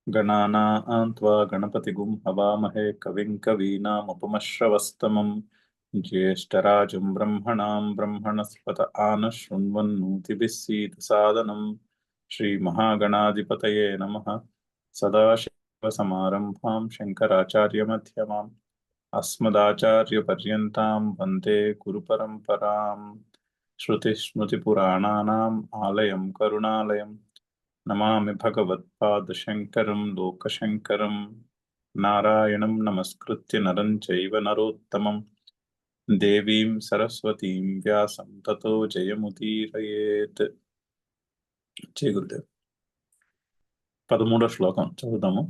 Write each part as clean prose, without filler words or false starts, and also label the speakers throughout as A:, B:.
A: गणानां त्वा गणपतिगुं हवामहे कविं कवीनामुपमश्रवस्तमं ज्येष्ठराजं ब्रह्मणां ब्रह्मणस्पत आनः शृण्वन्नोतिभिः सीदसादनं श्रीमहागणाधिपतये नमः। सदाशिवसमारम्भां शङ्कराचार्यमध्यमाम् अस्मदाचार्यपर्यन्तां वन्दे गुरुपरम्पराम्। श्रुतिस्मृतिपुराणानाम् आलयं करुणालयम् नमामि भगवत्पादशङ्करं लोकशङ्करं। नारायणं नमस्कृत्य नरं चैव नरोत्तमं देवीं सरस्वतीं व्यासं ततो जयमुदीरयेत्। जय गुरुदेव। 13వ శ్లోకం చదువుదాము.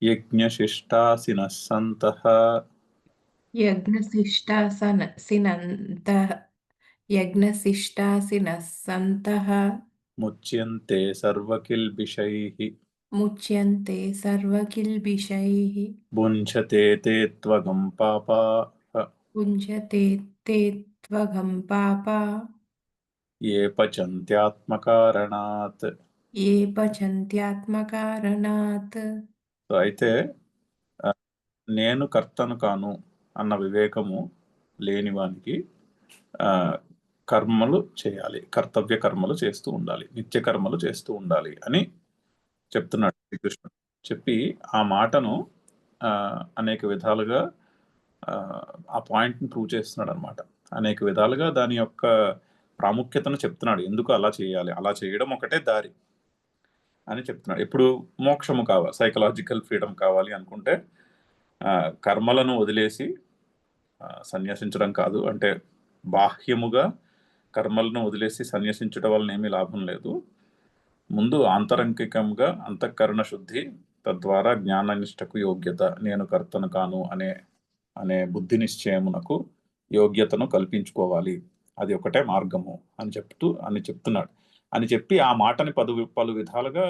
A: యజ్ఞశిష్టాసినః సంతః
B: यज्ञशिष्टासिनन्तः यज्ञशिष्टासिनः सन्तः
A: ముచ్యంతే సర్వకిల్బిషైః
B: मुच्यन्ते सर्वकिल्बिषैः
A: భుञ्జతే ते त्वगं पापाः
B: पुञ्जते ते त्वगं पापा
A: ये पचन्त्यात्मकारणात्.
B: ये पचन्त्यात्मकारणात्।
A: సో అయితే నేను కర్తను కాను అన్న వివేకము లేనివానికి కర్మలు చేయాలి, కర్తవ్య కర్మలు చేస్తూ ఉండాలి, నిత్య కర్మలు చేస్తూ ఉండాలి అని చెప్తున్నాడు శ్రీకృష్ణుడు. చెప్పి ఆ మాటను అనేక విధాలుగా ఆ పాయింట్ని ప్రూవ్ చేస్తున్నాడు అనమాట. అనేక విధాలుగా దాని యొక్క ప్రాముఖ్యతను చెప్తున్నాడు. ఎందుకు అలా చేయాలి, అలా చేయడం ఒకటే దారి అని చెప్తున్నాడు. ఎప్పుడు మోక్షము కావాలి, సైకలాజికల్ ఫ్రీడమ్ కావాలి అనుకుంటే కర్మలను వదిలేసి సన్యసించడం కాదు. అంటే బాహ్యముగా కర్మలను వదిలేసి సన్యసించడం వలన ఏమీ లాభం లేదు. ముందు ఆంతరంగికంగా అంతఃకరణ శుద్ధి, తద్వారా జ్ఞాననిష్టకు యోగ్యత, నేను కర్తను కాను అనే బుద్ధి నిశ్చయమునకు యోగ్యతను కల్పించుకోవాలి. అది ఒకటే మార్గము అని చెప్తున్నాడు. అని చెప్పి ఆ మాటని పలు విధాలుగా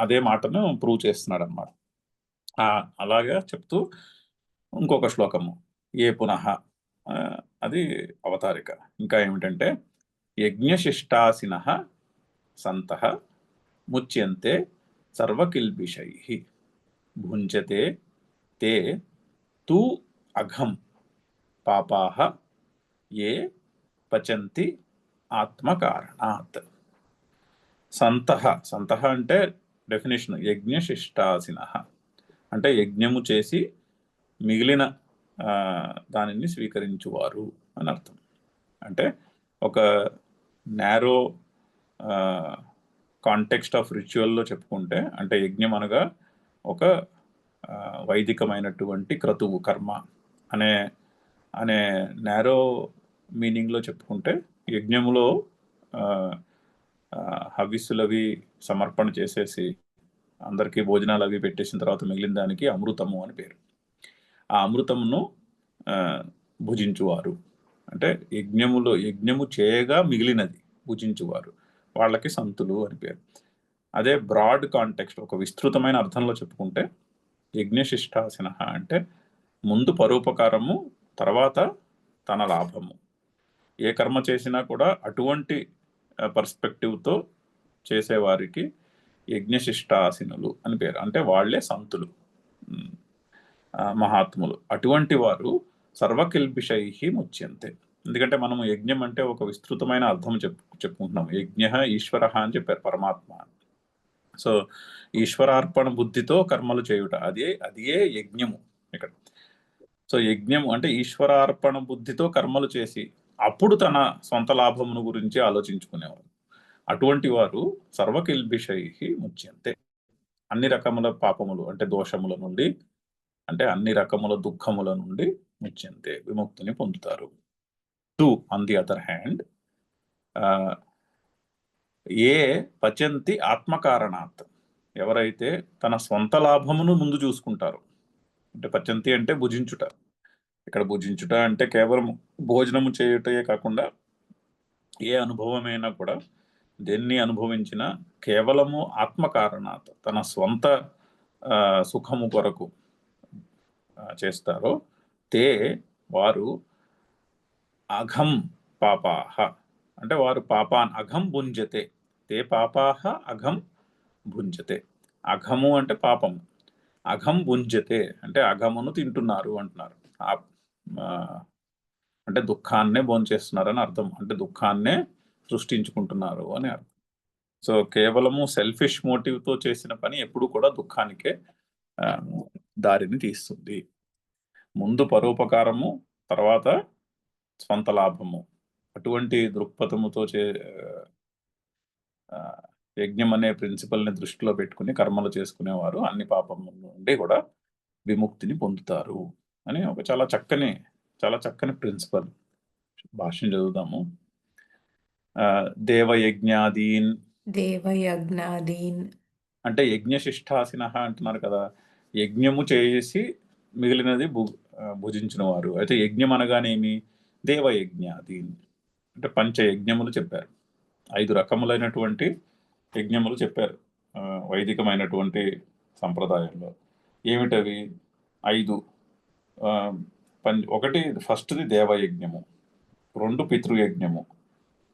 A: అదే మాటను ప్రూవ్ చేస్తున్నాడు అనమాట. అలాగా చెప్తూ ఇంకొక శ్లోకము ఏ పునః, అది అవతారిక. ఇంకా ఏమిటంటే యజ్ఞశిష్టాసినః సంతః ముచ్యంతే సర్వకిల్బిషైః భుంజతే తే తు అఘం పాపాః ఏ పచంతి ఆత్మకారణాత్. సంతః అంటే డెఫినేషన్, యజ్ఞశిష్టాసినః అంటే యజ్ఞము చేసి మిగిలిన దానిని స్వీకరించువారు అని అర్థం. అంటే ఒక నేరో కాంటెక్స్ట్ ఆఫ్ రిచువల్లో చెప్పుకుంటే, అంటే యజ్ఞం అనగా ఒక వైదికమైనటువంటి క్రతువు, కర్మ అనే నేరో మీనింగ్లో చెప్పుకుంటే, యజ్ఞములో హవిస్సులవి సమర్పణ చేసేసి అందరికీ భోజనాలు అవి పెట్టేసిన తర్వాత మిగిలిన దానికి అమృతము అని పేరు. ఆ అమృతమును భుజించువారు అంటే యజ్ఞము చేయగా మిగిలినది భుజించువారు, వాళ్ళకి సంతులు అని పేరు. అదే బ్రాడ్ కాంటెక్స్ట్, ఒక విస్తృతమైన అర్థంలో చెప్పుకుంటే యజ్ఞశిష్టాసిన అంటే ముందు పరోపకారము, తర్వాత తన లాభము. ఏ కర్మ చేసినా కూడా అటువంటి పర్స్పెక్టివ్తో చేసేవారికి యజ్ఞశిష్టాసినులు అని పేరు. అంటే వాళ్లే సంతులు, మహాత్ములు. అటువంటి వారు సర్వకిల్బిషైః ముచ్యంతే. ఎందుకంటే మనము యజ్ఞం అంటే ఒక విస్తృతమైన అర్థం చెప్పుకుంటున్నాం. యజ్ఞ ఈశ్వర అని చెప్పారు, పరమాత్మ. సో ఈశ్వరార్పణ బుద్ధితో కర్మలు చేయుట, అదే యజ్ఞము ఇక్కడ. సో యజ్ఞము అంటే ఈశ్వరార్పణ బుద్ధితో కర్మలు చేసి అప్పుడు తన సొంత లాభమును గురించి ఆలోచించుకునేవారు. అటువంటి వారు సర్వకిల్బిషైః ముచ్యంతే. అన్ని రకముల పాపములు అంటే దోషముల నుండి, అంటే అన్ని రకముల దుఃఖముల నుండి ముచ్యంతే, విముక్తిని పొందుతారు. టూ ఆన్ ది అదర్ హ్యాండ్ ఏ పచంతి ఆత్మకారణాత్, ఎవరైతే తన సొంత లాభమును ముందు చూసుకుంటారు. అంటే పచంతి అంటే భుజించుట. ఇక్కడ భుజించుట అంటే కేవలం భోజనము చేయుటే కాకుండా ఏ అనుభవమైనా కూడా, దేన్ని అనుభవించినా కేవలము ఆత్మకారణాత్, తన స్వంత సుఖము కొరకు చేస్తారో తే వారు అఘం పాపాహ అంటే వారు పాపాన్ అఘం భుంజతే, తే పాపాహ అఘం భుంజతే. అఘము అంటే పాపము, అఘం భుంజతే అంటే అఘమును తింటున్నారు అంటున్నారు. ఆ, అంటే దుఃఖాన్నే భోంచేస్తున్నారని అర్థం, అంటే దుఃఖాన్నే సృష్టించుకుంటున్నారు అని అర్థం. సో కేవలము సెల్ఫిష్ మోటివ్తో చేసిన పని ఎప్పుడు కూడా దుఃఖానికే ఆ, దారిని తీస్తుంది. ముందు పరోపకారము, తర్వాత స్వంత లాభము, అటువంటి దృక్పథముతో ఆ, యజ్ఞం అనే ప్రిన్సిపల్ని దృష్టిలో పెట్టుకుని కర్మలు చేసుకునేవారు అన్ని పాపముల నుండి కూడా విముక్తిని పొందుతారు అని ఒక చాలా చక్కని ప్రిన్సిపల్. భాష్యం చదువుదాము. దేవయజ్ఞాదీన్
B: దేవయజ్ఞాదీన్
A: అంటే యజ్ఞశిష్టాసిన అంటున్నారు కదా, యజ్ఞము చేసి మిగిలినది భుజించిన వారు. అయితే యజ్ఞం అనగానేమి? దేవయజ్ఞాదీన్ అంటే పంచయజ్ఞములు చెప్పారు, 5 రకములైనటువంటి యజ్ఞములు చెప్పారు వైదికమైనటువంటి సంప్రదాయంలో. ఏమిటవి 5? ఒకటి ఫస్ట్ది దేవయజ్ఞము, 2 పితృయజ్ఞము,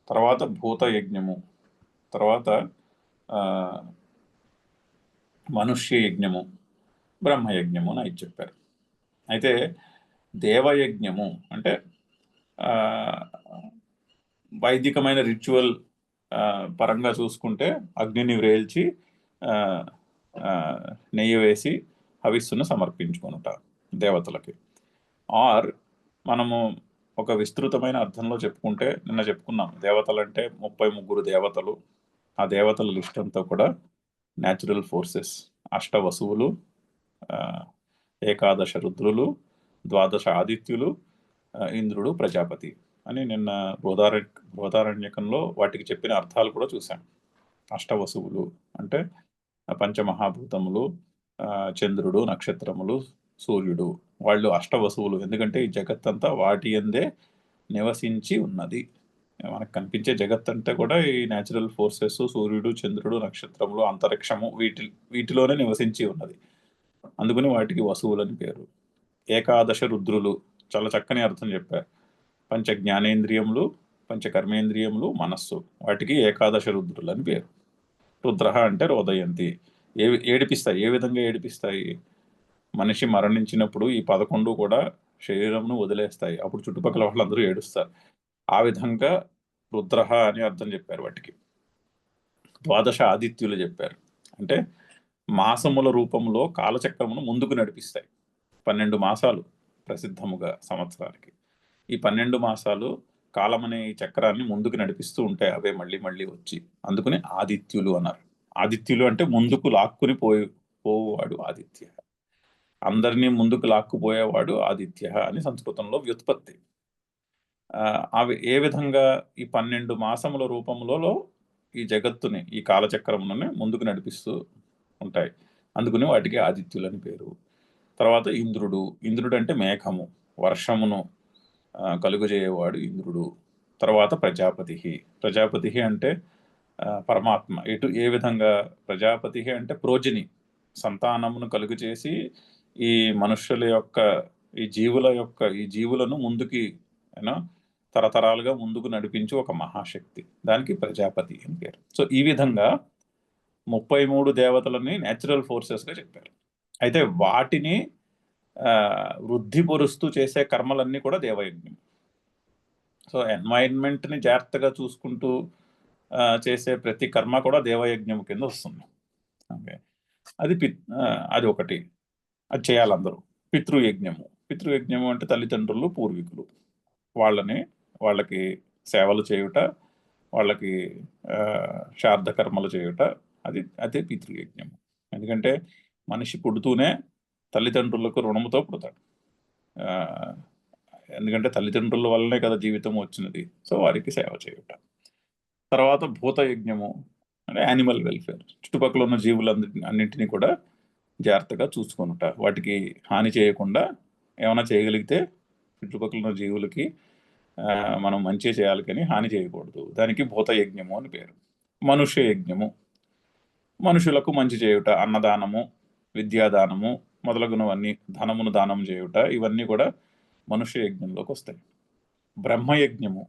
A: తర్వాత భూతయజ్ఞము, తర్వాత మనుష్య యజ్ఞము, బ్రహ్మయజ్ఞము అని 5 చెప్పారు. అయితే దేవయజ్ఞము అంటే వైదికమైన రిచువల్ పరంగా చూసుకుంటే అగ్నిని వ్రేల్చి నెయ్యి వేసి హవిస్సును సమర్పించుకొనుట దేవతలకి. ఆర్ మనము ఒక విస్తృతమైన అర్థంలో చెప్పుకుంటే, నిన్న చెప్పుకున్నాం, దేవతలంటే 33 దేవతలు. ఆ దేవతల లిస్ట్ అంతా కూడా న్యాచురల్ ఫోర్సెస్, 8 వసువులు, 11 రుద్రులు, 12 ఆదిత్యులు, ఇంద్రుడు, ప్రజాపతి అని నిన్న బృహదారణ్యకంలో వాటికి చెప్పిన అర్థాలు కూడా చూసాం. 8 వసువులు అంటే పంచమహాభూతములు, చంద్రుడు, నక్షత్రములు, సూర్యుడు, వాళ్ళు 8 వసువులు. ఎందుకంటే ఈ జగత్తంతా వాటి యందే నివసించి ఉన్నది. మనకు కనిపించే జగత్ అంతా కూడా ఈ న్యాచురల్ ఫోర్సెస్, సూర్యుడు, చంద్రుడు, నక్షత్రములు, అంతరిక్షము, వీటిలోనే నివసించి ఉన్నది. అందుకని వాటికి వసువులని పేరు. 11 రుద్రులు చాలా చక్కని అర్థం చెప్పారు. పంచ జ్ఞానేంద్రియములు, పంచ కర్మేంద్రియములు, మనస్సు, వాటికి 11 రుద్రులు అని పేరు. రుద్ర అంటే రోదయంతి, ఏడిపిస్తాయి. ఏ విధంగా ఏడిపిస్తాయి? మనిషి మరణించినప్పుడు ఈ 11 కూడా శరీరంను వదిలేస్తాయి, అప్పుడు చుట్టుపక్కల వాళ్ళందరూ ఏడుస్తారు. ఆ విధంగా రుద్ర అని అర్థం చెప్పారు వాటికి. 12 ఆదిత్యులు చెప్పారు, అంటే మాసముల రూపంలో కాలచక్రమును ముందుకు నడిపిస్తాయి. 12 మాసాలు ప్రసిద్ధముగా సంవత్సరానికి. ఈ 12 మాసాలు కాలం అనే ఈ చక్రాన్ని ముందుకు నడిపిస్తూ ఉంటాయి, అవే మళ్ళీ మళ్ళీ వచ్చి. అందుకని ఆదిత్యులు అన్నారు. ఆదిత్యులు అంటే ముందుకు లాక్కుని పోవాడు ఆదిత్య, అందరినీ ముందుకు లాక్కుపోయేవాడు ఆదిత్య అని సంస్కృతంలో వ్యుత్పత్తి. అవి ఏ విధంగా ఈ 12 మాసముల రూపంలో ఈ జగత్తుని, ఈ కాలచక్రముని ముందుకు నడిపిస్తూ ఉంటాయి. అందుకని వాటికి ఆదిత్యులు అని పేరు. తర్వాత ఇంద్రుడు అంటే మేఘము, వర్షమును కలుగజేయేవాడు ఇంద్రుడు. తర్వాత ప్రజాపతి అంటే పరమాత్మ. ఏ విధంగా? ప్రజాపతి అంటే ప్రోజని, సంతానమును కలుగు చేసి ఈ మనుష్యుల యొక్క, ఈ జీవులను ముందుకి తరతరాలుగా ముందుకు నడిపించి ఒక మహాశక్తి, దానికి ప్రజాపతి అని పేరు. సో ఈ విధంగా 33 దేవతలని న్యాచురల్ ఫోర్సెస్గా చెప్పారు. అయితే వాటిని వృద్ధిపరుస్తూ చేసే కర్మలన్నీ కూడా దేవయజ్ఞం. సో ఎన్వైరన్మెంట్ని జాగ్రత్తగా చూసుకుంటూ చేసే ప్రతి కర్మ కూడా దేవయజ్ఞం కింద వస్తుంది. ఓకే, అది ఒకటి, అది చేయాలి అందరూ. పితృయజ్ఞము అంటే తల్లిదండ్రులు, పూర్వీకులు, వాళ్ళకి సేవలు చేయుట, వాళ్ళకి శ్రాద్ధ కర్మలు చేయుట, అదే పితృయజ్ఞము. ఎందుకంటే మనిషి పుడుతూనే తల్లిదండ్రులకు రుణముతో పుడతాడు. ఎందుకంటే తల్లిదండ్రుల వల్లనే కదా జీవితం వచ్చినది. సో వారికి సేవ చేయుట. తర్వాత భూతయజ్ఞము అంటే యానిమల్ వెల్ఫేర్, చుట్టుపక్కల ఉన్న అన్నింటినీ కూడా జాగ్రత్తగా చూసుకొనుట, వాటికి హాని చేయకుండా ఏమైనా చేయగలిగితే చుట్టుపక్కల ఉన్న జీవులకి మనం మంచి చేయాలి కానీ హాని చేయకూడదు, దానికి భూతయజ్ఞము అని పేరు. మనుష్య యజ్ఞము, మనుషులకు మంచి చేయుట, అన్నదానము, విద్యాదానము మొదలగునవన్నీ, ధనమును దానం చేయుట, ఇవన్నీ కూడా మనుష్య యజ్ఞంలోకి వస్తాయి. బ్రహ్మయజ్ఞము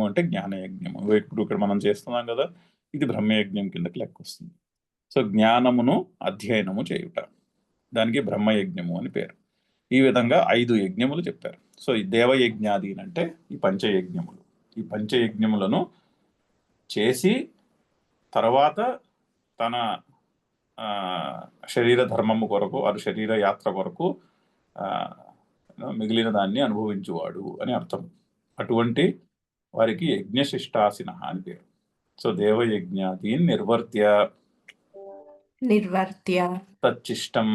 A: అంటే జ్ఞానయజ్ఞము. ఇప్పుడు ఇక్కడ మనం చేస్తున్నాం కదా, ఇది బ్రహ్మయజ్ఞం కిందకి లెక్క వస్తుంది. సో జ్ఞానమును అధ్యయనము చేయుట, దానికి బ్రహ్మయజ్ఞము అని పేరు. ఈ విధంగా 5 యజ్ఞములు చెప్పారు. సో ఈ దేవయజ్ఞాది అంటే ఈ పంచయజ్ఞములు. ఈ పంచయజ్ఞములను చేసి తర్వాత తన శరీర ధర్మము కొరకు, వారు శరీర యాత్ర కొరకు మిగిలిన దాన్ని అనుభవించువాడు అని అర్థం. అటువంటి వారికి యజ్ఞశిష్టాసిన అని పేరు. సో దేవయజ్ఞాదీన్
B: నిర్వర్త్య
A: తచ్చిష్టం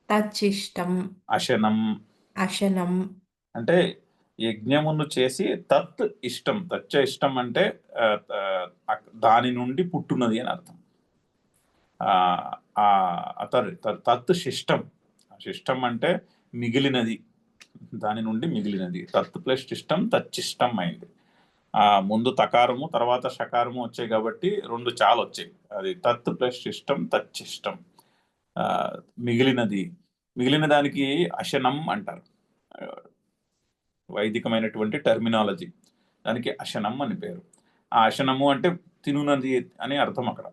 B: తచ్చిష్టం
A: అశనం.
B: అశనం
A: అంటే యజ్ఞమును చేసి తత్ ఇష్టం, తచ్చ ఇష్టం అంటే దాని నుండి పుట్టున్నది అని అర్థం. తత్ శిష్టం, శిష్టం అంటే మిగిలినది, దాని నుండి మిగిలినది. తత్ ప్లస్ శిష్టం తచ్చిష్టం అయింది. ముందు తకారము తర్వాత షకారము వచ్చాయి కాబట్టి 2 చాలు వచ్చాయి. అది తత్ ప్లస్ శిష్టం తచ్చిష్టం, మిగిలినది. మిగిలిన దానికి అశనం అంటారు, వైదికమైనటువంటి టర్మినాలజీ. దానికి అశనం అని పేరు. ఆ అశనము అంటే తినునది అని అర్థం అక్కడ.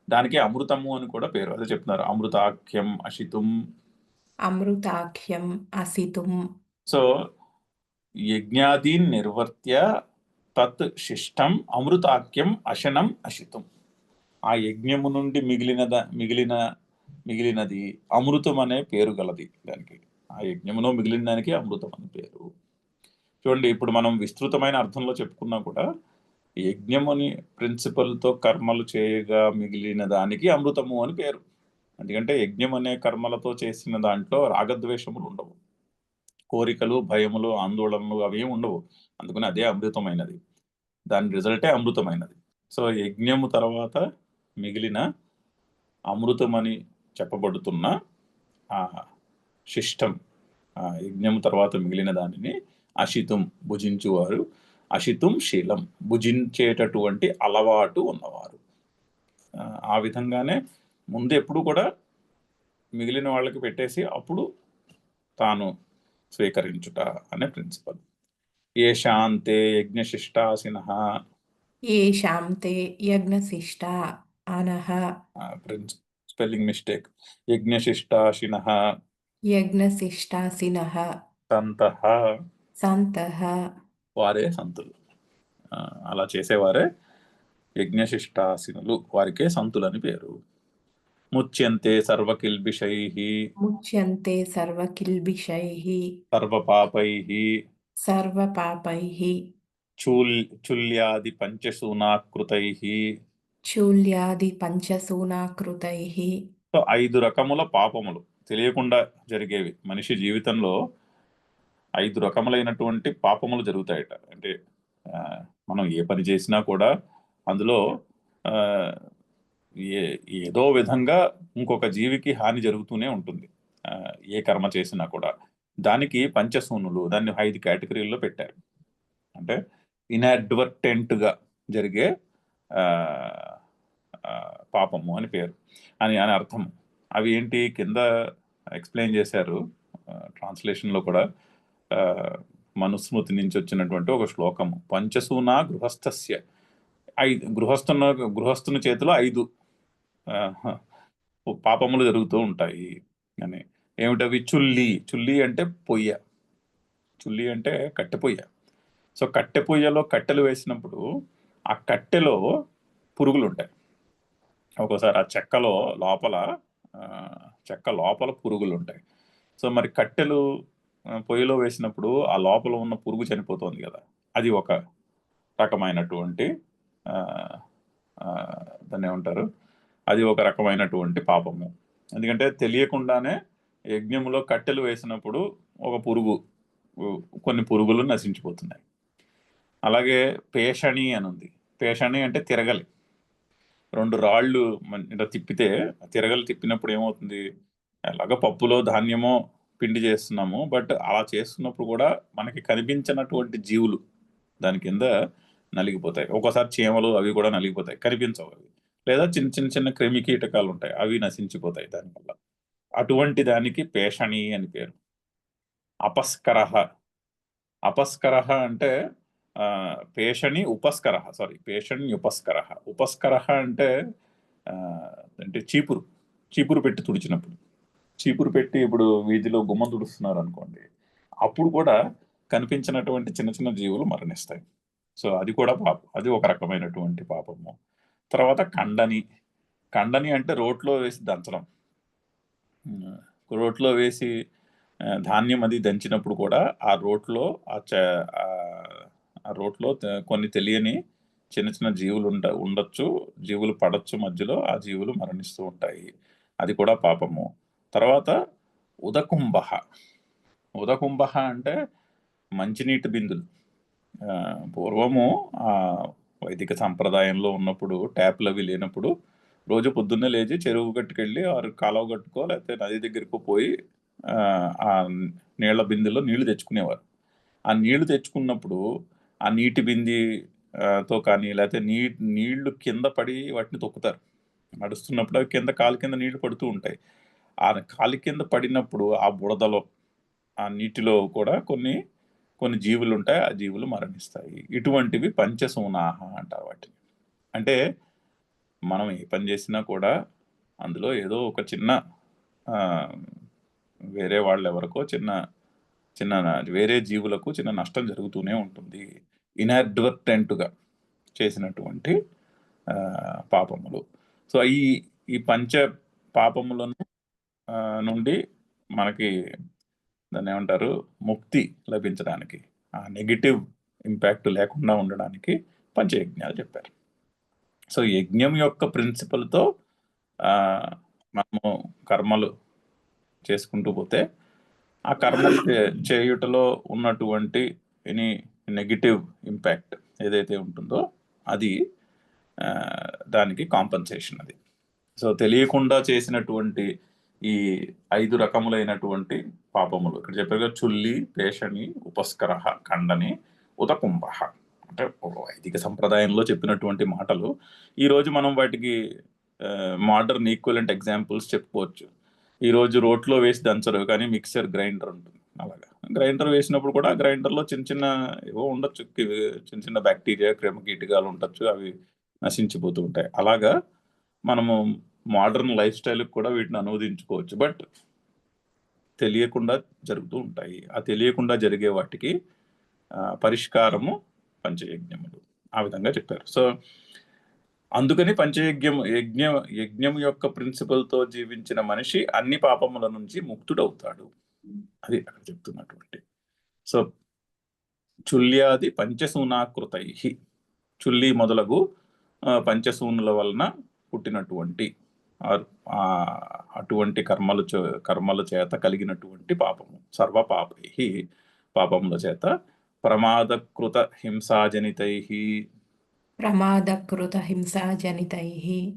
A: దానికి అమృతము అని కూడా పేరు. అదే చెప్తున్నారు, అమృతాఖ్యం అశితుం.
B: అమృతాఖ్యం అసితుం.
A: సో యజ్ఞాదీన్ నిర్వర్త్య తత్ శిష్టం అమృతాఖ్యం అశనం అశితుం. ఆ యజ్ఞము నుండి మిగిలినది అమృతం అనే పేరు గలది దానికి. ఆ యజ్ఞములో మిగిలిన దానికి అమృతం అని పేరు. చూడండి, ఇప్పుడు మనం విస్తృతమైన అర్థంలో చెప్పుకున్నా కూడా యజ్ఞముని ప్రిన్సిపల్తో కర్మలు చేయగా మిగిలిన దానికి అమృతము అని పేరు. ఎందుకంటే యజ్ఞం అనే కర్మలతో చేసిన దాంట్లో రాగద్వేషములు ఉండవు, కోరికలు, భయములు, ఆందోళనలు అవి ఉండవు. అందుకని అదే అమృతమైనది, దాని రిజల్టే అమృతమైనది. సో యజ్ఞము తర్వాత మిగిలిన అమృతమని చెప్పబడుతున్న ఆ శిష్టం, యజ్ఞము తర్వాత మిగిలిన దానిని అశితుం భుజించువారు, అశితుం శీలం భుజించేటటువంటి అలవాటు ఉన్నవారు. ఆ విధంగానే ముందు ఎప్పుడు కూడా మిగిలిన వాళ్ళకి పెట్టేసి అప్పుడు తాను స్వీకరించుట అనే ప్రిన్సిపల్. ఏ శాంతే యజ్ఞశిష్టాసిన.
B: ఏషాం తే యజ్ఞశిష్టా అనః.
A: Spelling mistake. యజ్ఞశిష్టాశినః
B: యజ్ఞశిష్టాసినః
A: సంతః.
B: సంతః
A: వారే సంతులు. అలా చేసేవారే యజ్ఞశిష్టాసినులు, వారికే సంతులని పేరు. ముచ్యంతే సర్వకిల్బిషైః
B: ముచ్యంతే సర్వకిల్బిషైః
A: సర్వపాపైః
B: సర్వపాపైః
A: చుల్యాది పంచశూనాకృతైః.
B: శూల్యాది పంచశూనాకృతైః.
A: సో 5 రకముల పాపములు తెలియకుండా జరిగేవి. మనిషి జీవితంలో 5 రకములైనటువంటి పాపములు జరుగుతాయట. అంటే మనం ఏ పని చేసినా కూడా అందులో ఏదో విధంగా ఇంకొక జీవికి హాని జరుగుతూనే ఉంటుంది. ఏ కర్మ చేసినా కూడా దానికి పంచశూనులు, దాన్ని 5 కేటగిరీల్లో పెట్టారు. అంటే ఇన్అడ్వర్టెంట్గా జరిగే పాపము అని పేరు అని అర్థం. అవి ఏంటి కింద ఎక్స్ప్లెయిన్ చేశారు ట్రాన్స్లేషన్లో కూడా. మనుస్మృతి నుంచి వచ్చినటువంటి ఒక శ్లోకము, పంచశూనా గృహస్థస్య. 5 గృహస్థుని చేతిలో 5 పాపములు జరుగుతూ ఉంటాయి అని. ఏమిటవి? చుల్లి అంటే పొయ్య, చుల్లి అంటే కట్టె పొయ్య. సో కట్టె పొయ్యలో కట్టెలు వేసినప్పుడు ఆ కట్టెలో పురుగులు ఉంటాయి. ఒక్కోసారి ఆ చెక్క లోపల పురుగులు ఉంటాయి. సో మరి కట్టెలు పొయ్యిలో వేసినప్పుడు ఆ లోపల ఉన్న పురుగు చనిపోతుంది కదా, అది ఒక రకమైనటువంటి దాన్ని ఏమంటారు, అది ఒక రకమైనటువంటి పాపము. ఎందుకంటే తెలియకుండానే యజ్ఞములో కట్టెలు వేసినప్పుడు కొన్ని పురుగులు నశించిపోతున్నాయి. అలాగే పేషణి అని ఉంది. పేషణి అంటే తిరగలి. 2 రాళ్ళు ఇలా తిప్పితే తిరగలి తిప్పినప్పుడు ఏమవుతుంది, ఎలాగ పప్పులో ధాన్యమో పిండి చేస్తున్నాము, బట్ అలా చేస్తున్నప్పుడు కూడా మనకి కనిపించినటువంటి జీవులు దాని కింద నలిగిపోతాయి. ఒక్కోసారి చీమలు అవి కూడా నలిగిపోతాయి, కనిపించవు అవి. లేదా చిన్న క్రిమి కీటకాలు ఉంటాయి, అవి నశించిపోతాయి దానివల్ల. అటువంటి దానికి పేషణి అని పేరు. అపస్కరహ అంటే పేషణి ఉపస్కరహ. ఉపస్కరహ అంటే అంటే చీపురు పెట్టి తుడిచినప్పుడు, చీపురు పెట్టి ఇప్పుడు వీధిలో గుమ్మం తుడుస్తున్నారు అనుకోండి, అప్పుడు కూడా కనిపించినటువంటి చిన్న చిన్న జీవులు మరణిస్తాయి. సో అది కూడా పాపం, అది ఒక రకమైనటువంటి పాపము. తర్వాత కండని అంటే రోట్లో వేసి దంచడం. రోట్లో వేసి ధాన్యం అది దంచినప్పుడు కూడా ఆ రోట్లో ఆ రోట్లో కొన్ని తెలియని చిన్న చిన్న జీవులు ఉండొచ్చు, జీవులు పడొచ్చు మధ్యలో, ఆ జీవులు మరణిస్తూ ఉంటాయి. అది కూడా పాపము. తర్వాత ఉదకుంభ అంటే మంచినీటి బిందులు. పూర్వము వైదిక సంప్రదాయంలో ఉన్నప్పుడు ట్యాప్లు అవి లేనప్పుడు రోజు పొద్దున్నే లేచి చెరువు గట్టుకెళ్ళి కాలువ గట్టుకో లేకపోతే నది దగ్గరకు పోయి ఆ నీళ్ల బిందెలో నీళ్లు తెచ్చుకునేవారు. ఆ నీళ్లు తెచ్చుకున్నప్పుడు ఆ నీటి బిందితో కానీ లేకపోతే నీళ్లు కింద పడి వాటిని తొక్కుతారు. నడుస్తున్నప్పుడు అవి కాలు కింద నీళ్లు పడుతూ ఉంటాయి. ఆ కాలి కింద పడినప్పుడు ఆ బురదలో ఆ నీటిలో కూడా కొన్ని జీవులు ఉంటాయి, ఆ జీవులు మరణిస్తాయి. ఇటువంటివి పంచసూనాహ అంటారు వాటిని. అంటే మనం ఏ పని చేసినా కూడా అందులో ఏదో ఒక చిన్న వేరే వాళ్ళు ఎవరికో చిన్న వేరే జీవులకు చిన్న నష్టం జరుగుతూనే ఉంటుంది, ఇన్అడ్వర్టెంట్గా చేసినటువంటి పాపములు. సో ఈ పంచ పాపములను నుండి మనకి దాన్ని ఏమంటారు, ముక్తి లభించడానికి, ఆ నెగిటివ్ ఇంపాక్ట్ లేకుండా ఉండడానికి పంచయజ్ఞాలు చెప్పారు. సో యజ్ఞం యొక్క ప్రిన్సిపల్తో మనము కర్మలు చేసుకుంటూ పోతే ఆ కర్మలు చేయుటలో ఉన్నటువంటి ఎనీ నెగిటివ్ ఇంపాక్ట్ ఏదైతే ఉంటుందో అది దానికి కాంపన్సేషన్ అది. సో తెలియకుండా చేసినటువంటి ఈ 5 రకములైనటువంటి పాపములు ఇక్కడ చెప్పారు కదా, చుల్లి, పేషణి, ఉపస్కర, ఖండని, ఉదకుంభ. అంటే వైదిక సంప్రదాయంలో చెప్పినటువంటి మాటలు ఈరోజు మనం వాటికి మోడర్న్ ఈక్వలెంట్ ఎగ్జాంపుల్స్ చెప్పుకోవచ్చు. ఈరోజు రోట్లో వేసి దంచరు, కానీ మిక్సర్ గ్రైండర్ ఉంటుంది. అలాగా గ్రైండర్ వేసినప్పుడు కూడా గ్రైండర్లో చిన్న చిన్న ఏవో ఉండొచ్చు, చిన్న చిన్న బ్యాక్టీరియా, క్రిమికీటకాలు ఉండొచ్చు, అవి నశించిపోతూ ఉంటాయి. అలాగా మనము మోడర్న్ లైఫ్ స్టైల్కి కూడా వీటిని అనువదించుకోవచ్చు. బట్ తెలియకుండా జరుగుతూ ఉంటాయి. ఆ తెలియకుండా జరిగే వాటికి పరిష్కారము పంచయజ్ఞములు, ఆ విధంగా చెప్పారు. సో అందుకని యజ్ఞం యొక్క ప్రిన్సిపల్తో జీవించిన మనిషి అన్ని పాపముల నుంచి ముక్తుడవుతాడు, అది అక్కడ చెప్తున్నటువంటి. సో చుల్యాది పంచసూనాకృతై, చుల్లి మొదలగు పంచసూనుల వలన పుట్టినటువంటి అటువంటి కర్మల చేత కలిగినటువంటి పాపము, సర్వపాపై, పాపముల చేత, ప్రమాదకృత హింసాజనితై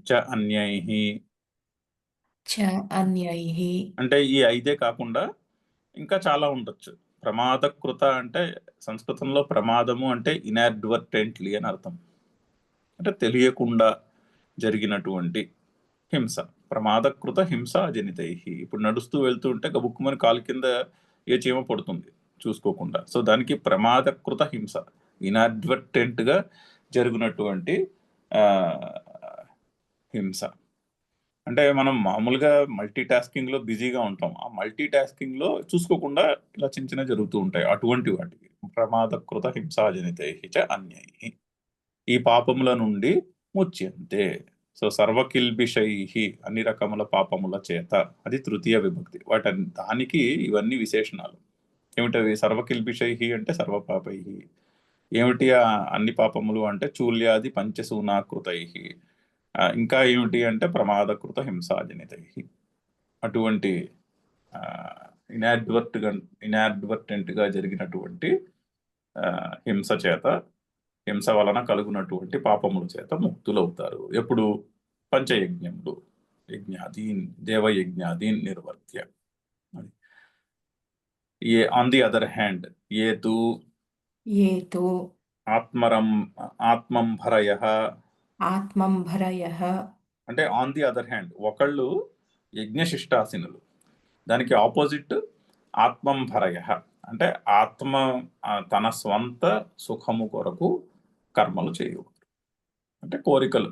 A: చ అన్యైః. అంటే ఈ 5 కాకుండా ఇంకా చాలా ఉండొచ్చు. ప్రమాదకృత అంటే సంస్కృతంలో ప్రమాదము అంటే ఇన్అడ్వర్టెంట్లీ అని అర్థం. అంటే తెలియకుండా జరిగినటువంటి హింస, ప్రమాదకృత హింసాజనితై. ఇప్పుడు నడుస్తూ వెళ్తూ ఉంటే గబుక్కుమని కాలు కింద ఏ చీమ పడుతుంది చూసుకోకుండా. సో దానికి ప్రమాదకృత హింస, ఇన్అడ్వర్టెంట్గా జరిగినటువంటి హింస. అంటే మనం మామూలుగా మల్టీ టాస్కింగ్లో బిజీగా ఉంటాం, ఆ మల్టీ టాస్కింగ్లో చూసుకోకుండా ఇలా చిన్న చిన్న జరుగుతూ ఉంటాయి. అటువంటి వాటికి ప్రమాదకృత హింసాజనితై చ అన్యైః, ఈ పాపముల నుండి ముచ్యంతే. సో సర్వకిల్బిషై, అన్ని రకముల పాపముల చేత, అది తృతీయ విభక్తి. దానికి ఇవన్నీ విశేషణాలు. ఏమిటవి? సర్వకిల్బిషై అంటే సర్వపాపై. ఏమిటి అన్ని పాపములు అంటే చూల్యాది పంచసూనాకృతై. ఇంకా ఏమిటి అంటే ప్రమాదకృత హింసాజనితై. అటువంటి ఇన్అడ్వర్టెంట్గా జరిగినటువంటి హింస వలన కలుగునటువంటి పాపముల చేత ముక్తులవుతారు. ఎప్పుడు? పంచయజ్ఞములు, యజ్ఞాదీన్, దేవయజ్ఞాదీన్ నిర్వర్త్య. ఆన్ ది అదర్ హ్యాండ్, ఏ తు ఆత్మంభరయః అంటే ఆన్ ది అదర్ హ్యాండ్, ఒకళ్ళు యజ్ఞశిష్టాసినులు, దానికి ఆపోజిట్ ఆత్మంభరయః అంటే ఆత్మ తన స్వంత సుఖము కొరకు కర్మలు చేయు, అంటే కోరికలు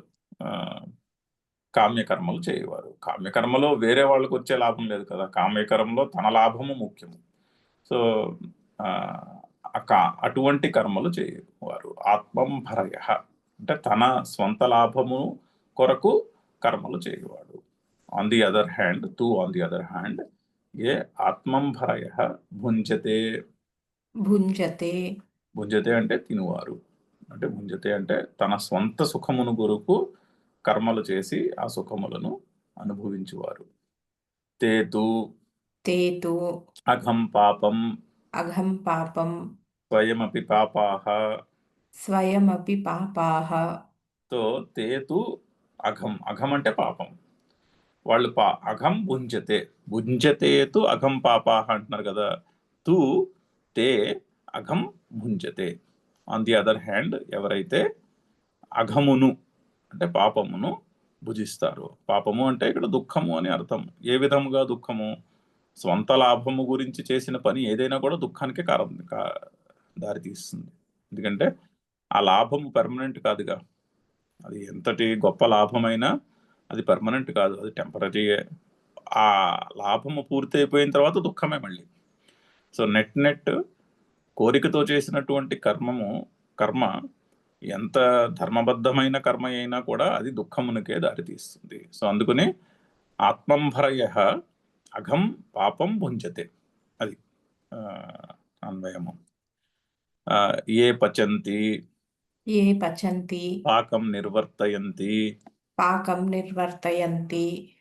A: కామ్యకర్మలు చేయవారు. కామ్యకర్మలో వేరే వాళ్ళకి వచ్చే లాభం లేదు కదా, కామ్యకర్మలో తన లాభము ముఖ్యము. సో అటువంటి కర్మలు చేయవారు. ఆత్మంభరయ అంటే తన స్వంత లాభము కొరకు కర్మలు చేయవాడు. ఆన్ ది అదర్ హ్యాండ్ ఏ ఆత్మంభరయ భుంజతే.
B: భుంజతే
A: భుంజతే అంటే తినువారు, అంటే భుంజతే అంటే తన స్వంత సుఖమును కొరకు కర్మలు చేసి ఆ సుఖములను అనుభవించువారు. తేతు
B: తేతు
A: అఘం పాపం
B: అఘం పాపం
A: స్వయమపి పాపాః.
B: స్వయమపి పాపాః.
A: తో తేతు అఘం అంటే పాపం. వాళ్ళు అఘం భుంజతే అఘం పాపాః అంటున్నారు కదా. తు తే అఘం భుంజతే. ఆన్ ది అదర్ హ్యాండ్ ఎవరైతే అఘమును అంటే పాపమును భుజిస్తారు. పాపము అంటే ఇక్కడ దుఃఖము అని అర్థం. ఏ విధముగా దుఃఖము? స్వంత లాభము గురించి చేసిన పని ఏదైనా కూడా దుఃఖానికి దారితీస్తుంది. ఎందుకంటే ఆ లాభము పర్మనెంట్ కాదుగా. అది ఎంతటి గొప్ప లాభమైనా అది పర్మనెంట్ కాదు, అది టెంపరీయే. ఆ లాభము పూర్తి అయిపోయిన తర్వాత దుఃఖమే మళ్ళీ. సో నెట్ కోరికతో చేసినటువంటి కర్మ ఎంత ధర్మబద్ధమైన కర్మ అయినా కూడా అది దుఃఖమునికే దారితీస్తుంది. సో అందుకని ఆత్మంభరయ అఘం పాపం భుంజతే, అది అన్వయము. ఏ పచంతి పాకం నిర్వర్తయంతి.